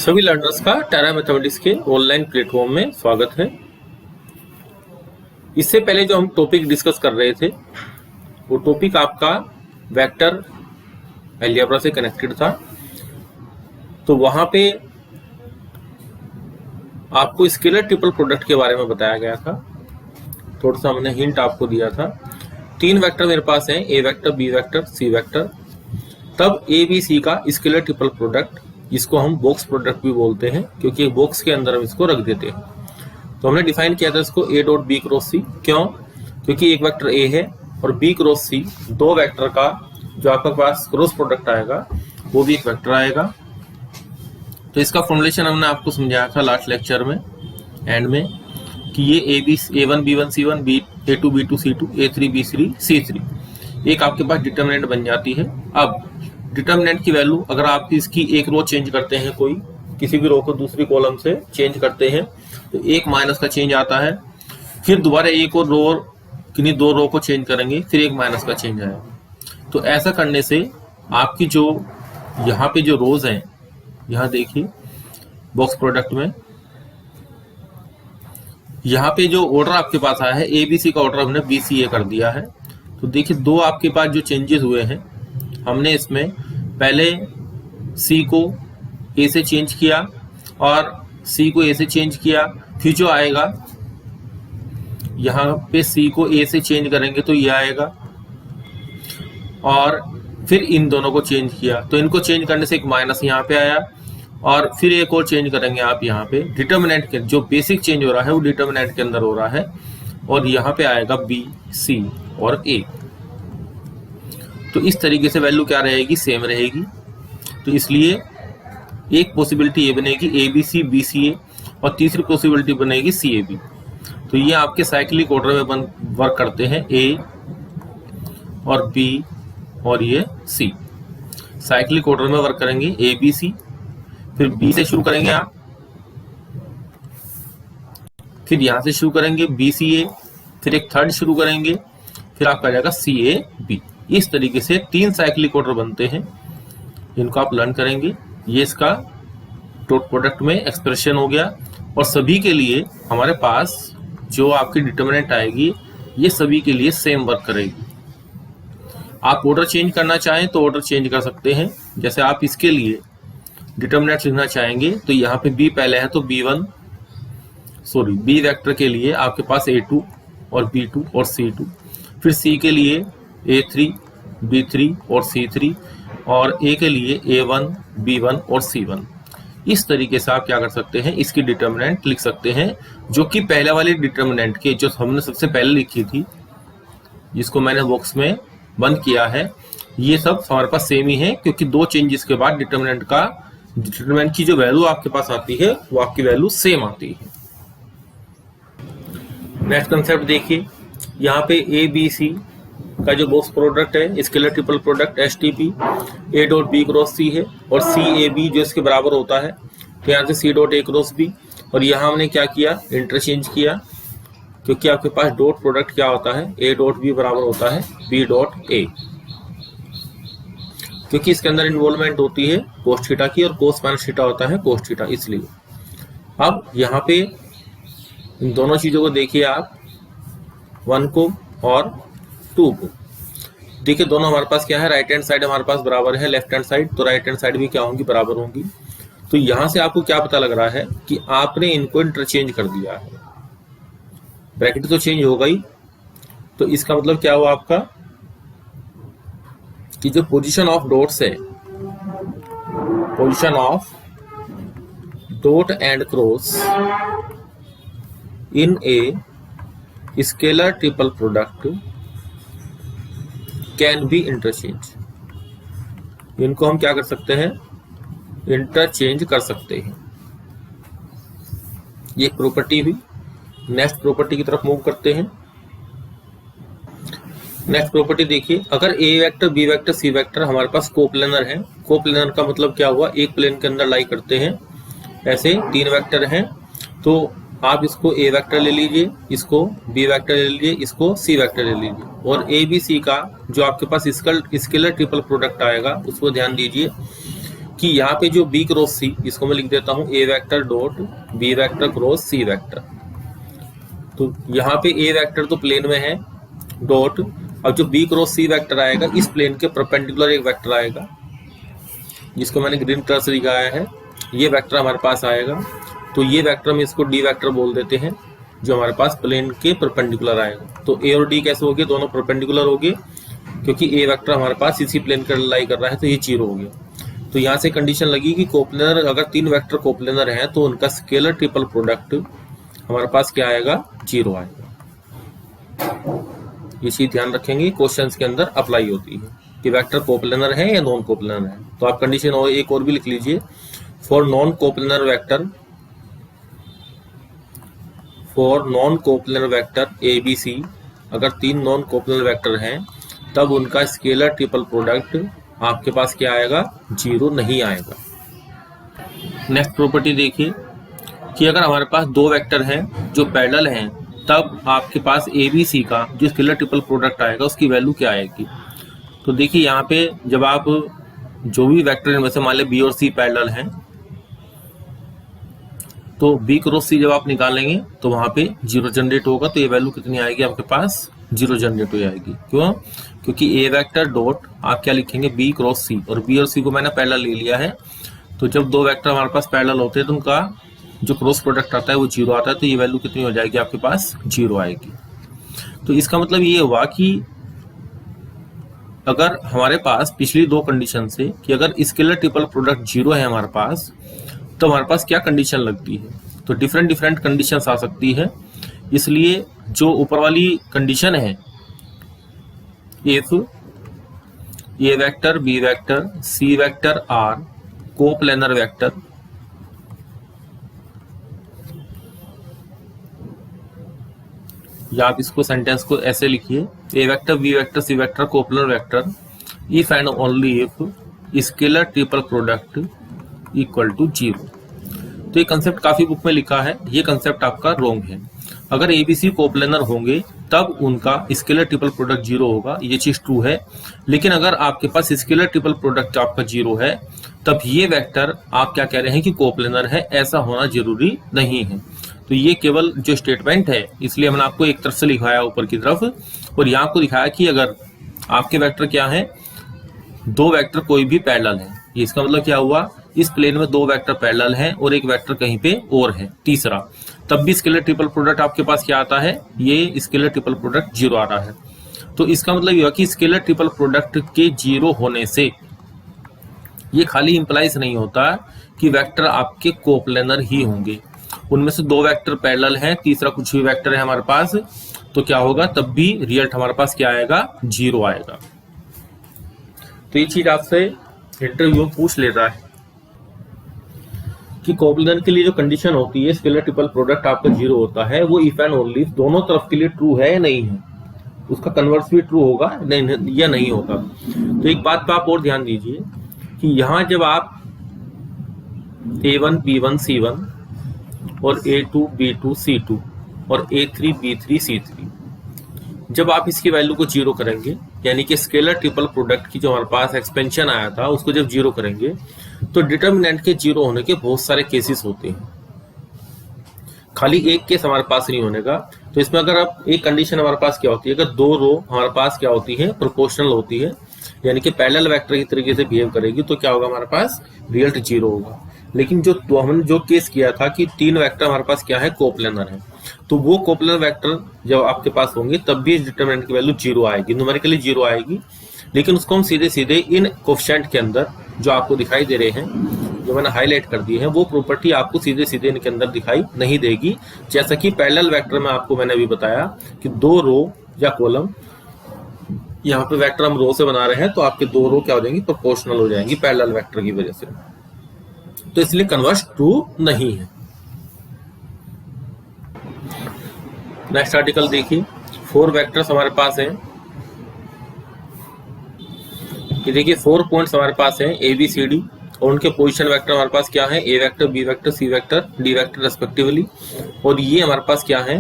सभी लर्नर्स का टेरा मैथमेटिक्स के ऑनलाइन प्लेटफॉर्म में स्वागत है। इससे पहले जो हम टॉपिक डिस्कस कर रहे थे वो टॉपिक आपका वेक्टर अलजेब्रा से कनेक्टेड था। तो वहां पे आपको स्केलर ट्रिपल प्रोडक्ट के बारे में बताया गया था। थोड़ा सा हमने हिंट आपको दिया था। तीन वेक्टर मेरे पास हैं, ए vector, B vector, C vector. तब ए बी सी का स्केलर ट्रिपल प्रोडक्ट, इसको हम बॉक्स प्रोडक्ट भी बोलते हैं क्योंकि एक बॉक्स के अंदर हम इसको रख देते हैं। तो हमने डिफाइन किया था इसको ए डॉट बी क्रॉस सी। क्यों? क्योंकि एक वेक्टर ए है और बी क्रॉस सी दो वेक्टर का जो आपके पास क्रॉस प्रोडक्ट आएगा वो भी एक वेक्टर आएगा। तो इसका फॉर्मुलेशन हमने आपको समझाया था लास्ट लेक्चर में एंड में कि ये ए1 बी1 सी1 ए2 बी2 सी2 ए3 बी3 सी3 एक आपके पास डिटरमिनेंट बन जाती है। अब डिटरमिनेंट की वैल्यू अगर आप इसकी एक रो चेंज करते हैं, कोई किसी भी रो को दूसरी कॉलम से चेंज करते हैं तो एक माइनस का चेंज आता है। फिर दोबारा एक और रो किन्हीं दो रो को चेंज करेंगे फिर एक माइनस का चेंज आएगा। तो ऐसा करने से आपकी जो यहाँ पे जो रोज हैं, यहाँ देखिए बॉक्स प्रोडक्ट में यहाँ पे जो ऑर्डर आपके पास आया है ए बी सी का ऑर्डर हमने बी सी ए कर दिया है। तो देखिए दो आपके पास जो चेंजेस हुए हैं, हमने इसमें पहले सी को ए से चेंज किया और सी को ए से चेंज किया। फिर जो आएगा यहाँ पे सी को ए से चेंज करेंगे तो ये आएगा और फिर इन दोनों को चेंज किया तो इनको चेंज करने से एक माइनस यहाँ पे आया और फिर एक और चेंज करेंगे आप यहाँ पे। डिटरमिनेंट के जो बेसिक चेंज हो रहा है वो डिटरमिनेंट के अंदर हो रहा है और यहाँ पे आएगा बी सी और ए। तो इस तरीके से वैल्यू क्या रहेगी, सेम रहेगी। तो इसलिए एक पॉसिबिलिटी ये बनेगी ए बी सी बी सी ए और तीसरी पॉसिबिलिटी बनेगी सी ए बी। तो ये आपके साइक्लिक ऑर्डर में वर्क करते हैं, ए और बी और ये सी साइक्लिक ऑर्डर में वर्क करेंगे। ए बी सी, फिर बी से शुरू करेंगे आप, फिर यहां से शुरू करेंगे बी सी ए, फिर एक थर्ड शुरू करेंगे, फिर आपका जाएगा सी ए बी। इस तरीके से तीन साइक्लिक ऑर्डर बनते हैं, इनको आप लर्न करेंगे। ये इसका डॉट प्रोडक्ट में एक्सप्रेशन हो गया और सभी के लिए हमारे पास जो आपकी डिटरमिनेंट आएगी ये सभी के लिए सेम वर्क करेगी। आप ऑर्डर चेंज करना चाहें तो ऑर्डर चेंज कर सकते हैं। जैसे आप इसके लिए डिटरमिनेंट लिखना चाहेंगे तो यहाँ पे बी पहले है तो बी वेक्टर के लिए आपके पास A2 और B2 और C2, फिर C के लिए A3 B3 और C3 और A के लिए A1 B1 और C1। इस तरीके से आप क्या कर सकते हैं, इसकी डिटरमिनेंट लिख सकते हैं जो कि पहले वाली डिटरमिनेंट के जो हमने सबसे पहले लिखी थी जिसको मैंने बॉक्स में बंद किया है, ये सब हमारे पास सेम ही है क्योंकि दो चेंजेस के बाद डिटरमिनेंट की जो वैल्यू आपके पास आती है वो आपकी वैल्यू सेम आती है। नेक्स्ट कंसेप्ट देखिए, यहाँ पे ए बी सी का जो बॉक्स प्रोडक्ट है scalar triple product STP A dot B cross C है और सी ए बी जो इसके बराबर होता है। तो यहाँ से C dot A cross B और यहाँ हमने क्या किया, इंटरचेंज किया क्योंकि आपके पास डॉट प्रोडक्ट क्या होता है, ए डॉट बी बराबर होता है बी डॉट ए, क्योंकि इसके अंदर इन्वॉल्वमेंट होती है कोस थीटा की और कोस माइनस थीटा होता है कोस थीटा, इसलिए। अब यहाँ पे इन दोनों चीजों को देखिए आप, 1 को और 2 को देखिए, दोनों हमारे पास क्या है, राइट हैंड साइड हमारे पास बराबर है लेफ्ट हैंड साइड, तो राइट हैंड साइड भी क्या होंगी, बराबर होंगी। तो यहां से आपको क्या पता लग रहा है कि आपने इनको इंटरचेंज कर दिया है, ब्रैकेट तो चेंज हो गई। तो इसका मतलब क्या हुआ आपका कि जो पोजीशन ऑफ डॉट्स है, position of dot and cross in a scalar triple product can be interchange. इनको हम क्या कर सकते हैं, इंटरचेंज कर सकते हैं। ये प्रॉपर्टी भी। नेक्स्ट प्रॉपर्टी की तरफ मूव करते हैं। नेक्स्ट प्रॉपर्टी देखिए, अगर A vector B vector C vector हमारे पास कोप्लेनर है, कोप्लेनर का मतलब क्या हुआ, एक प्लेन के अंदर लाई करते हैं। ऐसे तीन वेक्टर हैं तो आप इसको ए वेक्टर ले लीजिए, इसको बी वेक्टर ले लीजिए, इसको सी वेक्टर ले लीजिए और ए बी सी का जो आपके पास स्केलर ट्रिपल प्रोडक्ट आएगा उसको ध्यान दीजिए। कि यहाँ पे जो बी क्रॉस सी, इसको मैं लिख देता हूँ A vector dot B vector cross C vector. तो यहाँ पे ए वेक्टर तो प्लेन में है डॉट, अब जो बी क्रॉस सी वेक्टर आएगा इस प्लेन के परपेंडिकुलर एक वेक्टर आएगा जिसको मैंने ग्रीन कलर से दिखाया है, ये वेक्टर हमारे पास आएगा। तो ये वेक्टर हम इसको डी वेक्टर बोल देते हैं जो हमारे पास प्लेन के परपेंडिकुलर आएगा। तो ए और डी कैसे हो गए, दोनों परपेंडिकुलर हो गए क्योंकि ए वेक्टर हमारे पास इसी प्लेन का लाई कर रहा है, तो ये 0 हो गया। तो यहाँ से कंडीशन लगी कि कोप्लेनर, अगर 3 वेक्टर कोप्लेनर हैं तो उनका स्केलर ट्रिपल प्रोडक्ट हमारे पास क्या आएगा, 0 आएगा। ये चीज ध्यान रखेंगे, क्वेश्चंस के अंदर अप्लाई होती है कि वेक्टर कोप्लेनर है या नॉन कोप्लेनर है। तो आप कंडीशन और एक और भी लिख लीजिए, for non coplanar vector A B C, अगर 3 नॉन कोप्लेनर वेक्टर हैं तब उनका स्केलर ट्रिपल प्रोडक्ट आपके पास क्या आएगा, 0 नहीं आएगा। नेक्स्ट प्रॉपर्टी देखिए कि अगर हमारे पास 2 वेक्टर हैं जो पैरेलल हैं तब आपके पास ए बी सी का जो स्केलर ट्रिपल प्रोडक्ट आएगा उसकी वैल्यू क्या आएगी। तो देखिए यहाँ पे जब आप जो भी वेक्टर इनमें से मान लें बी और सी पैरेलल हैं तो बी क्रॉस सी जब आप निकालेंगे तो वहां पे 0 जनरेट होगा, तो ये वैल्यू कितनी आएगी आपके पास, 0 जनरेट हो जाएगी। क्यों, क्योंकि ए वेक्टर डॉट आप क्या लिखेंगे, बी क्रॉस सी, और बी और सी को मैंने पैरेलल ले लिया है। तो जब 2 वेक्टर हमारे पास पैरेलल होते हैं तो उनका जो क्रॉस प्रोडक्ट आता है वो 0 आता है, तो ये वैल्यू कितनी हो जाएगी आपके पास, 0 आएगी। तो इसका मतलब ये हुआ कि अगर हमारे पास पिछली 2 कंडीशन से कि अगर स्केलर ट्रिपल प्रोडक्ट 0 है हमारे पास, तो हमारे पास क्या कंडीशन लगती है, तो डिफरेंट कंडीशन आ सकती है। इसलिए जो ऊपर वाली कंडीशन है, if A vector B vector C vector are coplanar vector, या आप इसको सेंटेंस को ऐसे लिखिए, A vector B vector C vector coplanar vector if and only if scalar triple product equal to 0। तो ये कंसेप्ट काफी बुक में लिखा है, ये कंसेप्ट आपका रॉन्ग है। अगर एबीसी कोप्लेनर होंगे तब उनका स्केलर ट्रिपल प्रोडक्ट 0 होगा, ये चीज ट्रू है। लेकिन अगर आपके पास स्केलर ट्रिपल प्रोडक्ट आपका 0 है तब ये वेक्टर आप क्या कह रहे हैं कि कोप्लेनर है, ऐसा होना जरूरी नहीं है। तो ये केवल जो स्टेटमेंट है, इसलिए हमने आपको एक तरफ से लिखाया ऊपर की तरफ, और यहाँ आपको दिखाया कि अगर आपके वेक्टर क्या है, 2 वेक्टर कोई भी पैरेलल है। इसका मतलब क्या हुआ, इस प्लेन में 2 वेक्टर पैरेलल हैं और एक वेक्टर कहीं पे और है तीसरा, तब भी स्केलर ट्रिपल प्रोडक्ट आपके पास क्या आता है, ये स्केलर ट्रिपल प्रोडक्ट 0 आ रहा है। तो इसका मतलब ये हुआ कि स्केलर ट्रिपल प्रोडक्ट के 0 होने से ये खाली इंप्लाइज नहीं होता कि वेक्टर आपके कोप्लेनर ही होंगे। उनमें से 2 वेक्टर पैरेलल हैं, तीसरा कुछ भी वेक्टर है हमारे पास, तो क्या होगा, तब भी रिजल्ट हमारे पास क्या आएगा, 0 आएगा। तो ये चीज आपसे इंटरव्यू में पूछ लेता है कि कोप्लेनर के लिए जो कंडीशन होती है स्केलर ट्रिपल प्रोडक्ट आपका 0 होता है, वो इफ एंड ओनली दोनों तरफ के लिए ट्रू है या नहीं है, उसका कन्वर्स भी ट्रू होगा नहीं या नहीं होगा। तो एक बात पे आप और ध्यान दीजिए कि यहाँ जब आप A1 B1 C1 और A2 B2 C2 और A3 B3 C3, जब आप इसकी वैल्यू को 0 करेंगे, यानी कि स्केलर ट्रिपल प्रोडक्ट की जो हमारे पास एक्सपेंशन आया था उसको जब 0 करेंगे, तो डिटर्मिनेंट के 0 होने के बहुत सारे केसेस होते हैं, खाली एक केस हमारे पास नहीं होने का। तो इसमें अगर आप एक कंडीशन हमारे पास क्या होती है, अगर 2 रो हमारे पास क्या होती है, प्रोपोर्शनल होती है, यानी कि पैरेलल वेक्टर की तरीके से बिहेव करेगी, तो क्या होगा, हमारे पास रिजल्ट 0 होगा। लेकिन जो हमने जो केस किया था कि 3 वेक्टर हमारे पास क्या है, कोप्लेनर है, तो वो कोप्लेनर वेक्टर जब आपके पास होंगे तब भी डिटरमिनेंट की वैल्यू 0 आएगी, न्यूमेरिकली 0 आएगी। लेकिन उसको हम सीधे सीधे इन कोफिशिएंट के अंदर जो आपको दिखाई दे रहे हैं, जो मैंने हाईलाइट कर दिए हैं, वो प्रॉपर्टी आपको सीधे सीधे इनके अंदर दिखाई नहीं देगी। जैसा कि पैरेलल वेक्टर में आपको मैंने अभी बताया कि 2 रो या कॉलम, यहाँ पे वेक्टर हम रो से बना रहे हैं, तो आपके 2 रो क्या हो जाएंगी, प्रोपोर्शनल हो जाएंगी पैरेलल वेक्टर की वजह से, तो इसलिए कन्वर्स ट्रू नहीं है। नेक्स्ट आर्टिकल देखिए, 4 वेक्टर्स हमारे पास हैं, कि देखिए 4 पॉइंट्स हमारे पास हैं ए बी सी डी, और उनके पोजीशन वेक्टर हमारे पास क्या है, A vector B vector C vector D vector respectively, और ये हमारे पास क्या है,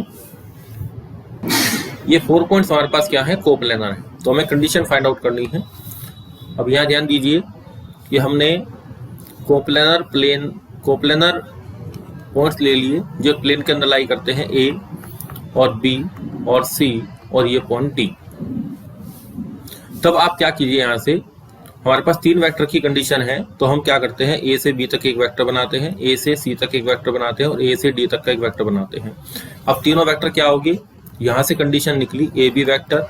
ये 4 पॉइंट्स हमारे पास क्या है, कोप्लेनर है। तो हमें कंडीशन फाइंड आउट करनी है। अब यहाँ ध्यान दीजिए कि हमने कोप्लेनर पॉइंट्स ले लिए जो प्लेन के अंदर लाई करते हैं, ए और बी और सी और ये पॉइंट डी। तब आप क्या कीजिए, यहां से हमारे पास 3 वेक्टर की कंडीशन है, तो हम क्या करते हैं, ए से बी तक एक वेक्टर बनाते हैं, ए से सी तक एक वेक्टर बनाते हैं और ए से डी तक का एक वेक्टर बनाते हैं। अब तीनों वेक्टर क्या होगी, यहां से कंडीशन निकली A B vector,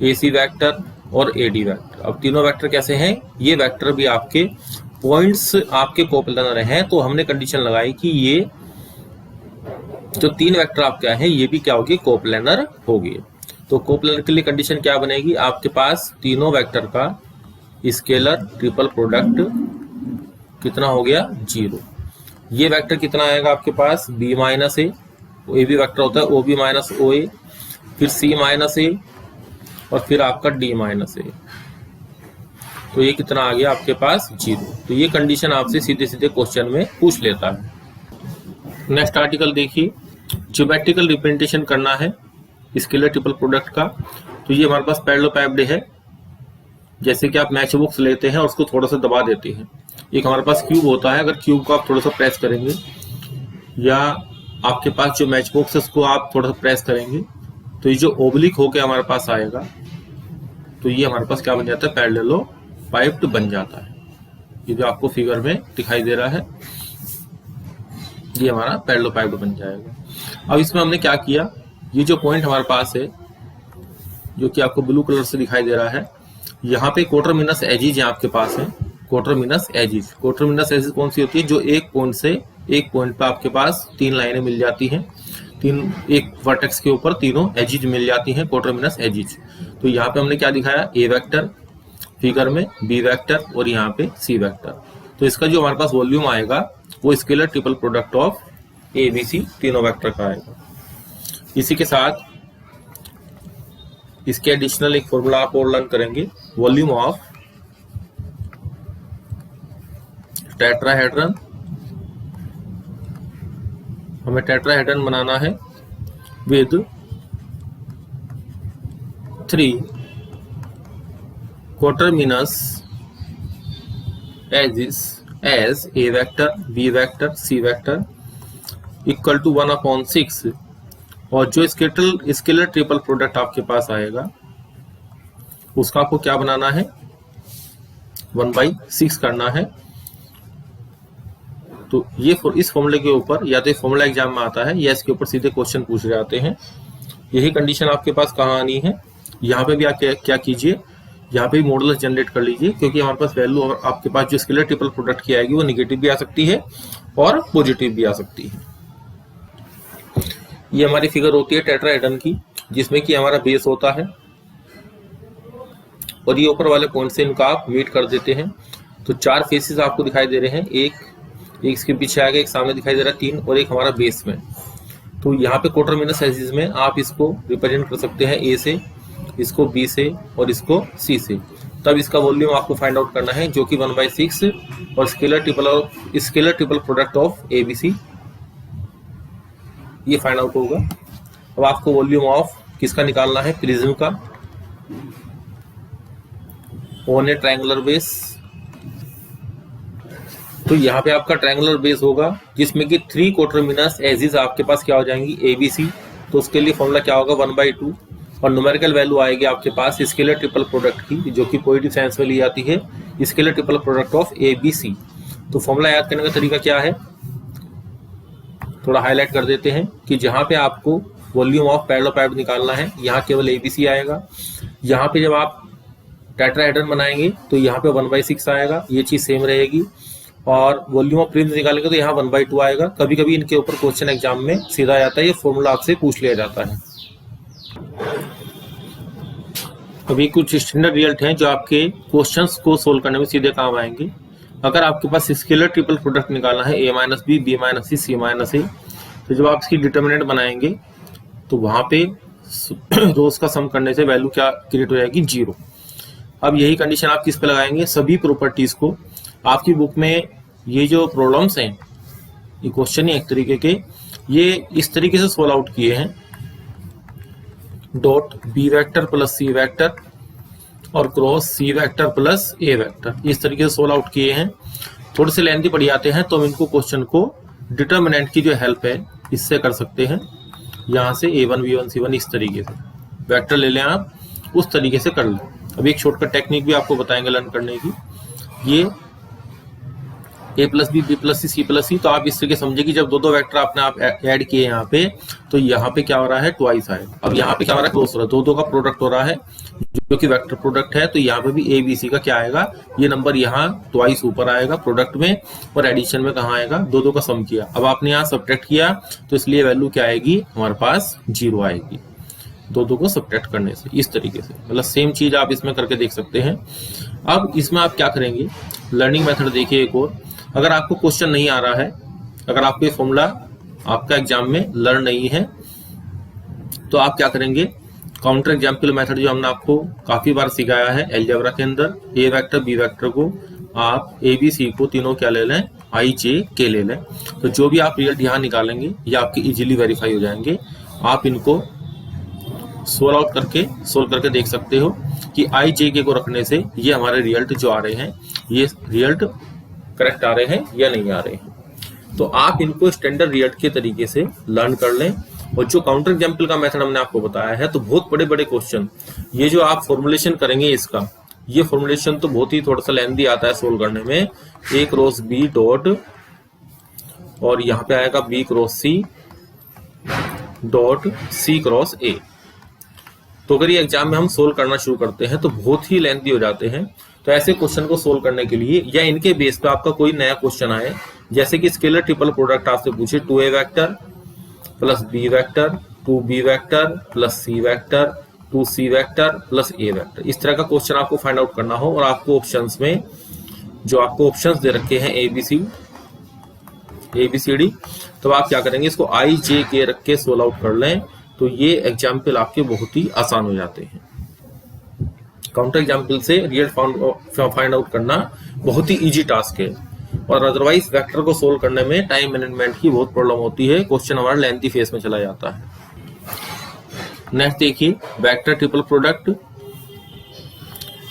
A C vector और ए डी वेक्टर। अब तीनों वेक्टर कैसे हैं, ये वेक्टर भी आपके पॉइंट्स आपके कोप्लेनर हैं, तो हमने कंडीशन लगाई कि ये जो 3 वेक्टर आपके हैं ये भी क्या होगी, कोप्लेनर होगी। तो कोप्लेनर के लिए कंडीशन क्या बनेगी, आपके पास तीनों वेक्टर का स्केलर ट्रिपल प्रोडक्ट कितना हो गया, 0। ये वेक्टर कितना आएगा आपके पास, बी माइनस ए भी वेक्टर होता है, ओ बी माइनस ओ ए, फिर सी माइनस ए और फिर आपका डी माइनस ए। तो ये कितना आ गया आपके पास, 0। तो ये कंडीशन आपसे सीधे सीधे क्वेश्चन में पूछ लेता है। नेक्स्ट आर्टिकल देखिए, ज्योमेट्रिकल रिप्रेजेंटेशन करना है स्केलर ट्रिपल प्रोडक्ट का। तो ये हमारे पास पैरेललोपैप्ड है, जैसे कि आप मैच बॉक्स लेते हैं और उसको थोड़ा सा दबा देते हैं। एक हमारे पास क्यूब होता है, अगर क्यूब को आप थोड़ा सा प्रेस करेंगे या आपके पास जो मैच बॉक्स है उसको आप थोड़ा सा प्रेस करेंगे तो ये जो ओब्लिक होके हमारे पास आएगा, तो ये हमारे पास क्या बन जाता है, पैरेललोपैप्ड बन जाता है। ये जो आपको फिगर में दिखाई दे रहा है ये हमारा पैरेललोपैप्ड बन जाएगा। अब इसमें हमने क्या किया, ये जो पॉइंट हमारे पास है जो कि आपको ब्लू कलर से दिखाई दे रहा है, यहाँ पे कोटरमिनस एजिज आपके पास है। कोटरमिनस एजिज कौन सी होती है, जो एक पॉइंट से एक पॉइंट पे आपके पास 3 लाइनें मिल जाती हैं, एक वर्टेक्स के ऊपर तीनों एजिज मिल जाती हैं, कोटरमिनस एजिज। तो यहाँ पे हमने क्या दिखाया, ए वेक्टर फिगर में, बी वेक्टर और यहाँ पे सी वेक्टर। तो इसका जो हमारे पास वॉल्यूम आएगा वो scalar triple product of A B C तीनों वेक्टर का आएगा। इसी के साथ इसके एडिशनल एक फॉर्मूला आप और लर्न करेंगे, वॉल्यूम ऑफ टेट्राहेड्रन। हमें टेट्राहेड्रन बनाना है with 3 coterminous edges as A vector, B vector, C vector equal to 1/6। और जो स्केलर ट्रिपल प्रोडक्ट आपके पास आएगा उसका आपको क्या बनाना है, 1/6 करना है। तो ये इस फॉर्मूले के ऊपर या तो फॉर्मूला एग्जाम में आता है या इसके ऊपर सीधे क्वेश्चन पूछ जाते हैं। यही कंडीशन आपके पास कहाँ आनी है, यहाँ पे भी आप क्या कीजिए, यहाँ पे भी मॉडुलस जनरेट कर लीजिए, क्योंकि हमारे पास वैल्यू और आपके पास जो स्केलर ट्रिपल प्रोडक्ट की आएगी वो निगेटिव भी आ सकती है और पॉजिटिव भी आ सकती है। ये हमारी फिगर होती है टेट्राहेड्रन की, जिसमें कि हमारा बेस होता है और ये ऊपर वाले पॉइंट से इनका आप मीट कर देते हैं। तो 4 फेसेस आपको दिखाई दे रहे हैं, एक इसके पीछे आ गया, एक सामने दिखाई दे रहा है 3 और एक हमारा बेस में। तो यहाँ पे कोटरमिनस एजिस में आप इसको रिप्रेजेंट कर सकते हैं ए से, इसको बी से और इसको सी से। तब इसका वॉल्यूम आपको फाइंड आउट करना है जो कि 1/6 और scalar triple product of A B C ये फाइंड आउट होगा। अब आपको वॉल्यूम ऑफ किसका निकालना है, प्रिज्म का ऑन ए ट्रायंगुलर बेस। तो यहाँ पे आपका ट्रायंगुलर बेस होगा जिसमें कि 3 कोटरमिनस एजिस आपके पास क्या हो जाएंगी, ए बी सी। तो उसके लिए फॉर्मूला क्या होगा, 1/2 और न्यूमेरिकल वैल्यू आएगी आपके पास स्केलर ट्रिपल प्रोडक्ट की, जो कि पॉजिटिव सेंस में ली जाती है, scalar triple product of A B C. तो फॉर्मूला याद करने का तरीका क्या है, थोड़ा हाईलाइट कर देते हैं कि जहां पे आपको वॉल्यूम ऑफ पैरेललोपैप्ड निकालना है यहाँ केवल एबीसी आएगा। यहाँ पे जब आप टेट्राहेड्रन बनाएंगे तो यहाँ पे 1/6 आएगा, ये चीज सेम रहेगी। और वॉल्यूम ऑफ प्रिज्म निकालेंगे तो यहाँ 1/2 आएगा। कभी कभी इनके ऊपर क्वेश्चन एग्जाम में सीधा आता है, ये फॉर्मूला आपसे पूछ लिया जाता है। अभी कुछ स्टैंडर्ड रिजल्ट हैं जो आपके क्वेश्चंस को सोल्व करने में सीधे काम आएंगे। अगर आपके पास स्केलर ट्रिपल प्रोडक्ट निकालना है a - b, b - c, c - a, तो जब आप इसकी डिटर्मिनेंट बनाएंगे तो वहां पे रोज का सम करने से वैल्यू क्या क्रिएट हो जाएगी, 0। अब यही कंडीशन आप किस पे लगाएंगे, सभी प्रॉपर्टीज को। आपकी बुक में ये जो प्रॉब्लम्स हैं, ये क्वेश्चन ही एक तरीके के, ये इस तरीके से सोल्व आउट किए हैं, डॉट बी वेक्टर प्लस सी वेक्टर और क्रॉस सी वेक्टर प्लस ए वेक्टर, इस तरीके से सोल्व आउट किए हैं। थोड़े से लेंथी पड़ जाते हैं तो हम इनको क्वेश्चन को डिटर्मिनेंट की जो हेल्प है इससे कर सकते हैं। यहाँ से A1 B1 C1 इस तरीके से वेक्टर ले लें आप, उस तरीके से कर लें। अभी एक शॉर्टकट टेक्निक भी आपको बताएंगे लर्न करने की। ये A plus B B plus C C plus C, तो आप इस तरीके समझे कि जब दो वेक्टर आपने आप ऐड किए यहाँ पे, तो यहाँ पे क्या हो रहा है, ट्वाइस आएगा। अब यहाँ पे क्या हो रहा है, क्रॉस हो रहा है, दो का प्रोडक्ट हो रहा है जो कि वेक्टर प्रोडक्ट है। तो यहाँ पे भी ए बी सी का क्या आएगा, ये नंबर यहाँ ट्वाइस ऊपर आएगा प्रोडक्ट में, और एडिशन में कहाँ आएगा, दो का सम किया। अब आपने यहाँ सब्ट्रैक्ट किया तो इसलिए वैल्यू क्या आएगी, हमारे पास 0 आएगी दो को सब्ट्रैक्ट करने से। इस तरीके से मतलब सेम चीज आप इसमें करके देख सकते हैं। अब इसमें आप क्या करेंगे, लर्निंग मेथड देखिए एक और। अगर आपको क्वेश्चन नहीं आ रहा है, अगर आपको ये फॉर्मूला आपका एग्जाम में लर्न नहीं है, तो आप क्या करेंगे, काउंटर एग्जाम्पल मेथड जो हमने आपको काफी बार सिखाया है अलजेब्रा के अंदर, ए वेक्टर बी वेक्टर को आप ए बी सी को तीनों क्या ले लें, आई जे के ले लें। तो जो भी आप रिजल्ट यहाँ निकालेंगे ये आपके इजीली वेरीफाई हो जाएंगे। आप इनको सोल्व करके देख सकते हो कि आई जे के को रखने से ये हमारे रिजल्ट जो आ रहे हैं, ये रिजल्ट करेक्ट आ रहे हैं या नहीं आ रहे हैं। तो आप इनको स्टैंडर्ड रिजल्ट के तरीके से लर्न कर लें। और जो काउंटर एग्जाम्पल का मेथड हमने आपको बताया है, तो बहुत बड़े बड़े क्वेश्चन, ये जो आप फॉर्मुलेशन करेंगे इसका, ये फॉर्मुलेशन तो बहुत ही थोड़ा सा लेंथी आता है सोल्व करने में। ए क्रॉस बी डॉट, और यहाँ पे आएगा B cross C dot C cross A. तो अगर ये एग्जाम में हम सोल्व करना शुरू करते हैं तो बहुत ही लेंथी हो जाते हैं। तो ऐसे क्वेश्चन को सोल्व करने के लिए, या इनके बेस पे आपका कोई नया क्वेश्चन आए, जैसे कि स्केलर ट्रिपल प्रोडक्ट आपसे पूछे 2a vector plus b vector 2b vector plus c vector 2c vector plus a vector, इस तरह का क्वेश्चन आपको फाइंड आउट करना हो, और आपको ऑप्शंस में जो आपको ऑप्शंस दे रखे हैं ए बी सी डी, तो आप क्या करेंगे, इसको आई जे के रख के सोल्व आउट कर लें। तो ये एग्जाम्पल आपके बहुत ही आसान हो जाते हैं। काउंटर एग्जाम्पल से रियल फाइंड आउट करना बहुत ही इजी टास्क है, और अदरवाइज वेक्टर को सोल्व करने में टाइम मैनेजमेंट की बहुत प्रॉब्लम होती है, क्वेश्चन हमारा लेंथी फेस में चला जाता है। नेक्स्ट देखिए, वेक्टर ट्रिपल प्रोडक्ट।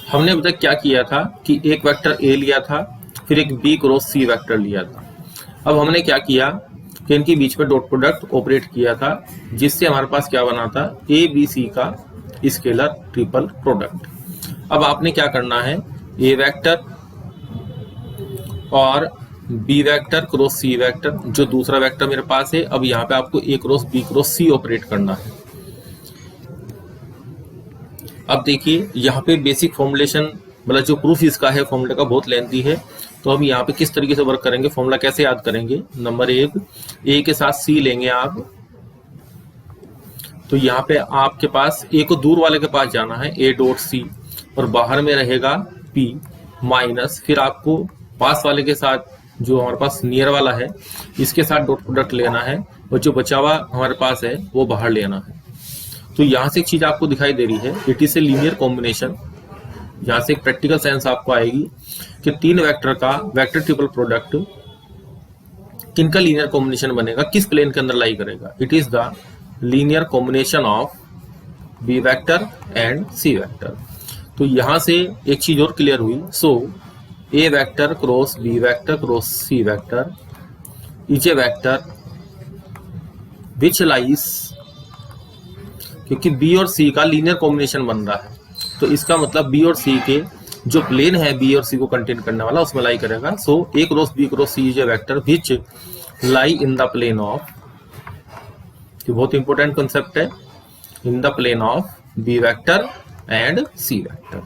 हमने अभी तक क्या किया था कि एक वेक्टर ए लिया था, फिर एक बी क्रॉस सी वेक्टर लिया था। अब हमने क्या किया कि इनके बीच में डॉट प्रोडक्ट ऑपरेट किया था, जिससे हमारे पास क्या बना था, ए बी सी का स्केलर ट्रिपल प्रोडक्ट। अब आपने क्या करना है, ए वेक्टर और B vector cross C vector, जो दूसरा वेक्टर मेरे पास है, अब यहाँ पे आपको ए क्रॉस बी क्रॉस सी ऑपरेट करना है। अब देखिए यहाँ पे बेसिक फॉर्मुलेशन, मतलब जो प्रूफ इसका है फॉर्मूले का, बहुत लेंथी है। तो हम यहाँ पे किस तरीके से वर्क करेंगे, फॉर्मूला कैसे याद करेंगे। नंबर 1, ए के साथ सी लेंगे आप, तो यहाँ पे आपके पास ए को दूर वाले के पास जाना है, ए डॉट सी, और बाहर में रहेगा पी माइनस, फिर आपको पास वाले के साथ जो हमारे पास नियर वाला है इसके साथ डॉट प्रोडक्ट लेना है, और जो बचा हुआ हमारे पास है वो बाहर लेना है। तो यहाँ से एक चीज आपको दिखाई दे रही है, it is a linear combination. यहाँ से एक प्रैक्टिकल सेंस आपको आएगी कि तीन वेक्टर का वेक्टर ट्रिपल प्रोडक्ट किनका लीनियर कॉम्बिनेशन बनेगा, किस प्लेन के अंदर लाई करेगा। It is the linear combination of B vector and C vector. तो यहां से एक चीज और क्लियर हुई, so A vector cross B vector cross C vector is a vector which lies, क्योंकि बी और सी का लीनियर कॉम्बिनेशन बन रहा है, तो इसका मतलब बी और सी के जो प्लेन है बी और सी को कंटेन करने वाला, उसमें लाई करेगा। So A cross B cross C is a vector which lie in the plane of, बहुत इंपॉर्टेंट कंसेप्ट है, in the plane of B vector and C vector.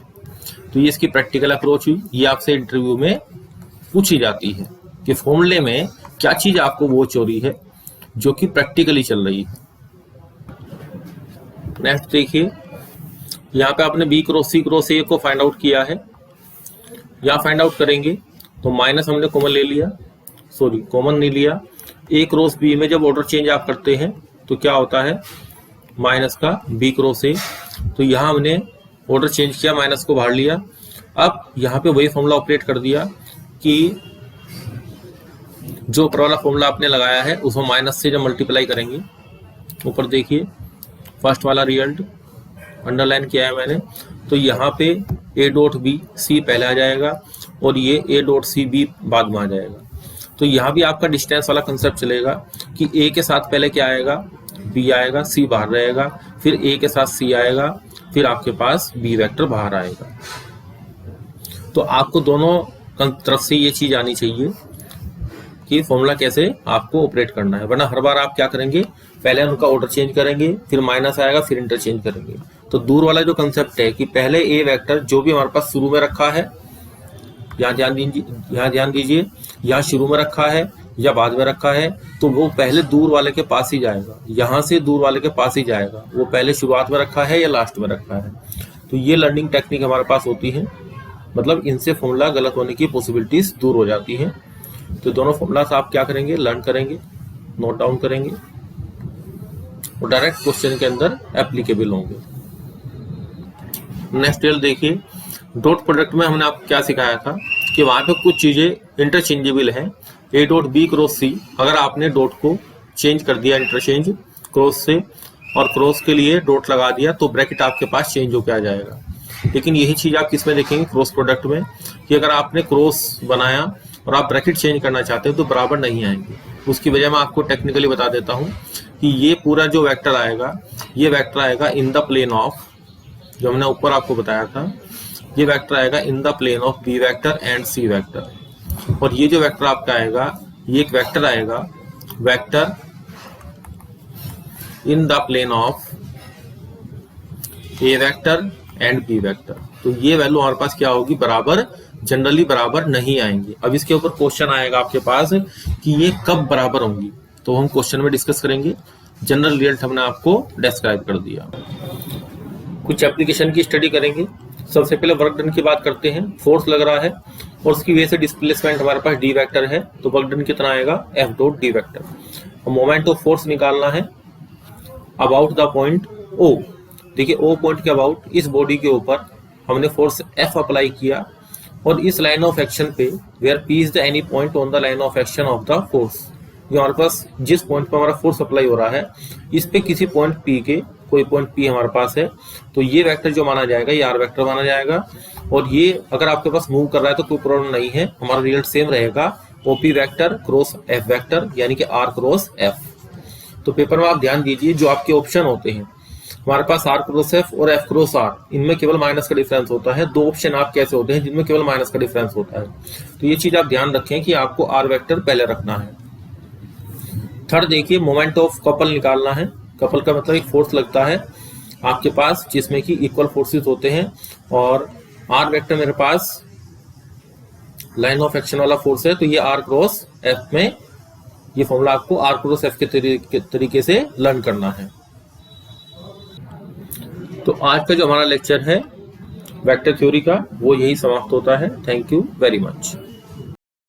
तो ये इसकी प्रैक्टिकल अप्रोच हुई। ये आपसे इंटरव्यू में पूछी जाती है कि फॉर्मूले में क्या चीज आपको वो चोरी है जो कि प्रैक्टिकली चल रही है। नेक्स्ट देखिए, यहाँ पे आपने B cross C cross A को फाइंड आउट किया है। यहाँ फाइंड आउट करेंगे तो माइनस हमने कॉमन ले लिया, सॉरी कॉमन नहीं लिया। ए क्रॉस बी में जब ऑर्डर चेंज आप करते हैं तो क्या होता है, माइनस का बी क्रॉस ए, तो यहाँ हमने ऑर्डर चेंज किया, माइनस को बाहर लिया। अब यहाँ पे वही फॉर्मूला ऑपरेट कर दिया कि जो ऊपर वाला फॉर्मूला आपने लगाया है उसको माइनस से जब मल्टीप्लाई करेंगे, ऊपर देखिए फर्स्ट वाला रिजल्ट अंडरलाइन किया है मैंने, तो यहाँ पे ए डॉट बी सी पहले आ जाएगा, और ये ए डॉट सी बी बाद में आ जाएगा। तो यहाँ भी आपका डिस्टेंस वाला कंसेप्ट चलेगा कि ए के साथ पहले क्या आएगा, बी आएगा, सी बाहर रहेगा, फिर ए के साथ सी आएगा, फिर आपके पास बी वेक्टर बाहर आएगा। तो आपको दोनों तरफ से ये चीज आनी चाहिए कि फॉर्मूला कैसे आपको ऑपरेट करना है, वरना हर बार आप क्या करेंगे, पहले उनका ऑर्डर चेंज करेंगे, फिर माइनस आएगा, फिर इंटरचेंज करेंगे। तो दूर वाला जो कंसेप्ट है कि पहले ए वेक्टर जो भी हमारे पास शुरू में रखा है, यहाँ ध्यान दीजिए, यहाँ शुरू में रखा है या बाद में रखा है, तो वो पहले दूर वाले के पास ही जाएगा, यहाँ से दूर वाले के पास ही जाएगा, वो पहले शुरुआत में रखा है या लास्ट में रखा है। तो ये लर्निंग टेक्निक हमारे पास होती है, मतलब इनसे फॉर्मूला गलत होने की पॉसिबिलिटीज दूर हो जाती हैं। तो दोनों फॉर्मूलास आप क्या करेंगे, लर्न करेंगे, नोट डाउन करेंगे और डायरेक्ट क्वेश्चन के अंदर एप्लीकेबल होंगे। नेक्स्ट डेल देखिए, डॉट प्रोडक्ट में हमने आपको क्या सिखाया था कि वहां पे कुछ चीजें इंटरचेंजेबल हैं। ए डॉट बी क्रॉस सी, अगर आपने डॉट को चेंज कर दिया इंटरचेंज क्रॉस से और क्रॉस के लिए डॉट लगा दिया तो ब्रैकेट आपके पास चेंज होकर आ जाएगा। लेकिन यही चीज आप किसमें देखेंगे, क्रॉस प्रोडक्ट में, कि अगर आपने क्रॉस बनाया और आप ब्रैकेट चेंज करना चाहते हो तो बराबर नहीं आएंगे। उसकी वजह मैं आपको टेक्निकली बता देता हूं कि ये पूरा जो वेक्टर आएगा, ये वेक्टर आएगा इन द प्लेन ऑफ, जो हमने ऊपर आपको बताया था, ये वेक्टर आएगा in the plane of B vector and C vector. और ये जो वेक्टर आपका आएगा, ये एक वेक्टर आएगा, vector in the plane of A vector and B vector. तो ये वैल्यू हमारे पास क्या होगी, बराबर, जनरली बराबर नहीं आएंगी। अब इसके ऊपर क्वेश्चन आएगा आपके पास कि ये कब बराबर होंगी, तो हम क्वेश्चन में डिस्कस करेंगे। जनरल रिजल्ट हमने आपको डिस्क्राइब कर दिया। कुछ एप्लीकेशन की स्टडी करेंगे। सबसे पहले वर्क डन की बात करते हैं। फोर्स लग रहा है और उसकी वजह से डिस्प्लेसमेंट हमारे पास डी वेक्टर है, तो वर्क डन कितना आएगा, F dot D vector. Moment of force निकालना है अबाउट द पॉइंट ओ। देखिए ओ पॉइंट के अबाउट इस बॉडी के ऊपर हमने फोर्स एफ अप्लाई किया और इस लाइन ऑफ एक्शन पे where P is the any point on the line of action of the force, ये हमारे पास जिस पॉइंट पे हमारा फोर्स अप्लाई हो रहा है इस पे किसी पॉइंट पी के, कोई पॉइंट पी हमारे पास है, तो ये वेक्टर जो माना जाएगा ये आर वेक्टर माना जाएगा। और ये अगर आपके पास मूव कर रहा है तो कोई प्रॉब्लम नहीं है, हमारा रिजल्ट सेम रहेगा, OP vector cross F vector, यानी कि आर क्रॉस एफ। तो पेपर में आप ध्यान दीजिए, जो आपके ऑप्शन होते हैं हमारे पास आर क्रॉस एफ और एफ क्रॉस आर, इनमें केवल माइनस का डिफरेंस होता है। दो ऑप्शन आप कैसे होते हैं जिनमें केवल माइनस का डिफरेंस होता है, तो ये चीज आप ध्यान रखें कि आपको आर वेक्टर पहले रखना है। थर्ड देखिए, मोमेंट ऑफ कपल निकालना है। कपल का मतलब एक फोर्स लगता है आपके पास जिसमें कि इक्वल फोर्सेस होते हैं, और आर वेक्टर मेरे पास लाइन ऑफ एक्शन वाला फोर्स है, तो ये आर क्रॉस एफ में, ये फॉर्मूला आपको आर क्रॉस एफ के तरीके से लर्न करना है। तो आज का जो हमारा लेक्चर है वेक्टर थ्योरी का, वो यही समाप्त होता है। Thank you very much.